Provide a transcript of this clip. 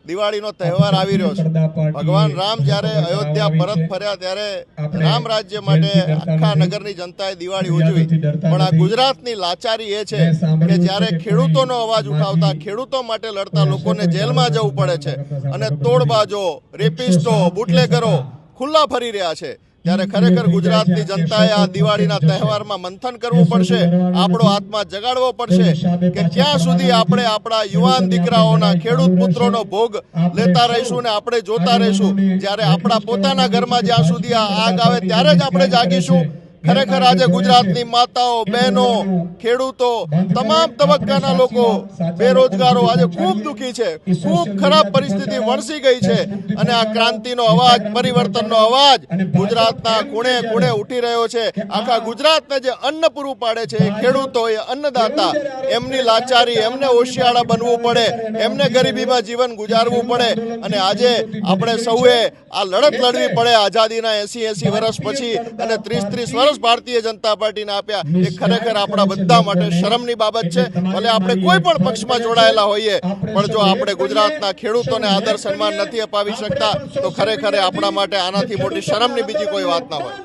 દિવાળીનો તહેવાર આવી રહ્યો છે। ભગવાન રામ જ્યારે અયોધ્યા પરત ફર્યા ત્યારે રામ રાજ્ય માટે આખા નગરની જનતાએ દિવાળી ઉજવી, પણ આ ગુજરાતની લાચારી એ છે કે જ્યારે ખેડૂતોનો અવાજ ઉઠાવતા, ખેડૂતો માટે લડતા લોકોને જેલમાં જવું પડે છે અને તોડબાજો, રેપિસ્ટો, બુટલેગરો ખુલ્લા ફરી રહ્યા છે, ત્યારે ખરેખર ગુજરાતની જનતાએ આ દિવાળીના તહેવારમાં મંથન કરવું પડશે, આપણો આત્મા જગાડવો પડશે કે ક્યાં સુધી આપણે આપણા યુવાન દીકરાઓના, ખેડૂત પુત્રોનો ભોગ લેતા રહીશું ને આપણે જોતા રહીશું। જ્યારે આપણા પોતાના ઘરમાં જ્યાં સુધી આ આગ આવે ત્યારે જ આપણે જાગીશું। ખરેખર આજે ગુજરાતની માતાઓ, બહેનો, ખેડૂતો, તમામ તબક્કાના લોકો, બેરોજગારો આજે ખૂબ દુઃખી છે, ખૂબ ખરાબ પરિસ્થિતિ વણસી ગઈ છે અને આ ક્રાંતિનો અવાજ, પરિવર્તનનો અવાજ ગુજરાતના ખૂણે ખૂણે ઉઠી રહ્યો છે। આખા ગુજરાતને જે અન્ન પૂરું પાડે છે એ ખેડૂતો, એ અન્નદાતા, એમની લાચારી, એમને હોશિયાળા બનવું પડે, એમને ગરીબીમાં જીવન ગુજારવું પડે અને આજે આપણે સૌએ આ લડત લડવી પડે આઝાદીના 80 વર્ષ પછી અને 30 વર્ષ ભારતીય જનતા પાર્ટીને આપ્યા। એ ખરેખર આપણા બધા માટે શરમની બાબત છે। ભલે આપણે કોઈ પણ પક્ષમાં જોડાયેલા હોઈએ, પણ જો આપણે ગુજરાતના ખેડૂતોને આદર સન્માન નથી અપાવી શકતા તો ખરેખર આપણા માટે આનાથી મોટી શરમની બીજી કોઈ વાત ના હોય।